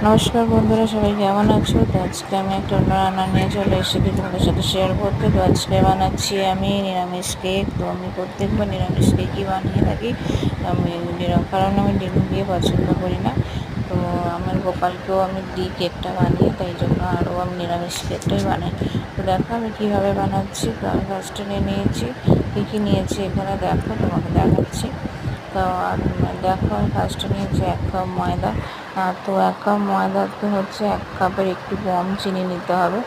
নমস্কার বন্ধুরা, সবাই কেমন আছো? তো আজকে আমি একটা অন্য রান্না নিয়ে চলে এসেছি তোমাদের সাথে শেয়ার করতে। তো আজকে বানাচ্ছি আমি নিরামিষ কেক। তো আমি প্রত্যেকবার নিরামিষ কেকই বানিয়ে থাকি। আমি কারণ আমি ডিম দিয়ে পছন্দ করি না। তো আমার গোপালকেও আমি দিই কেকটা বানিয়ে, তাই জন্য আরও আমি নিরামিষ কেকটাই বানাই। তো দেখো আমি কীভাবে বানাচ্ছি। তো আমি ফার্স্টে নিয়েছি, কী নিয়েছি এখানে দেখো, তোমাকে দেখাচ্ছি। তো দেখো আমি ফার্স্টে নিয়েছি 1 কাপ ময়দা। তো 1 কাপ ময়দাতে হচ্ছে 1 কাপের একটু কম চিনি নিতে হবে।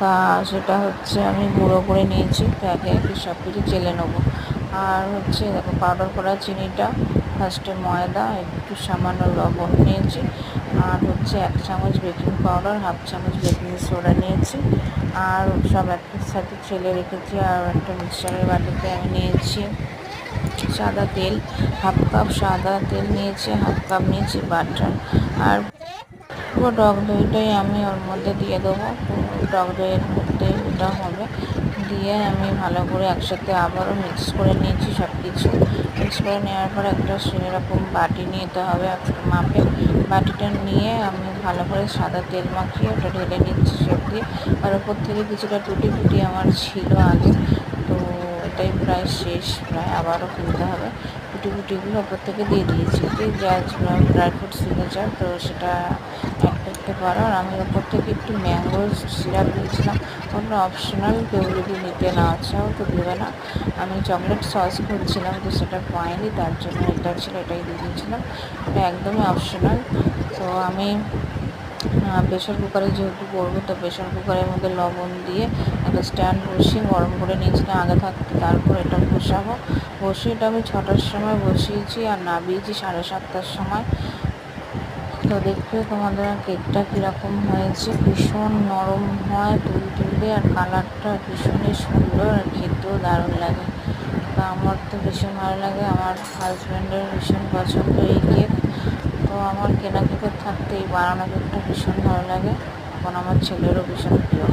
তা সেটা হচ্ছে আমি গুঁড়ো করে নিয়েছি। তো একে একে সব কিছু চেলে নেবো। আর হচ্ছে দেখো পাউডার করা চিনিটা, ফার্স্টে ময়দা, একটু সামান্য লবণ নিয়েছি, আর হচ্ছে 1 চামচ বেকিং পাউডার, 1/2 চামচ বেকিং সোডা নিয়েছি, আর সব একটার সাথে চেলে রেখেছি। আর একটা মিক্সচারের বাটিতে আমি নিয়েছি সাদা তেল, 1/2 কাপ সাদা তেল নিয়েছি, 1/2 কাপ নিয়েছি বাটার, আর পুরো টক দইটাই আমি ওর মধ্যে দিয়ে দেবো। টক দইয়ের মধ্যে ওটা হবে, দিয়ে আমি ভালো করে একসাথে আবারও মিক্স করে নিয়েছি। সব কিছু মিক্স করে নেওয়ার পর একটা সেরকম বাটি নিতে হবে, একটা মাপে বাটিটা নিয়ে আমি ভালো করে সাদা তেল মাখিয়ে ওটা ঢেলে নিচ্ছি সব দিয়ে। আর ওপর থেকে কিছুটা টুটি ফুটি আমার ছিল আগে, তো এটাই প্রায় শেষ, প্রায় আবারও কিনতে হবে। টুটি ফুটিগুলো ওপর থেকে দিয়ে দিয়েছি, যা ড্রাই ফ্রুট সিগনেচার, তো সেটা অ্যাড করতে পারো। আর আমি ওপর থেকে একটু ম্যাঙ্গো সিরাপ দিয়েছিলাম, ওটা অপশনাল, কেউ যদি নিতে না চাও তো দেবে না। আমি চকলেট সস করছিলাম, তো সেটা পাইনি, তার জন্য এটা ছিল, এটাই দিয়ে দিয়েছিলাম। এটা একদমই অপশনাল। তো আমি প্রেশার কুকারে যেহেতু করবো, তো প্রেশার কুকারের মধ্যে লবণ দিয়ে একটা স্ট্যান্ড বসিয়ে গরম করে নিয়েছিলাম আগে থাকতে। তারপর এটা বসাবো, বসিয়ে এটা আমি 6টার সময় বসিয়েছি আর নামিয়েছি 7:30টার সময়। তো দেখবে তোমাদের কেকটা কীরকম হয়েছে, ভীষণ নরম হয় তুলতুলে, আর কালারটা ভীষণই সুন্দর, আর খেতেও দারুণ লাগে। তো আমার তো ভীষণ ভালো লাগে, আমার হাজব্যান্ডের ভীষণ পছন্দ এই কেক। তো আমার কেনা কেকের থাকতে এই বানানো কেকটা ভীষণ ভালো লাগে, এখন আমার ছেলেরও ভীষণ প্রিয়।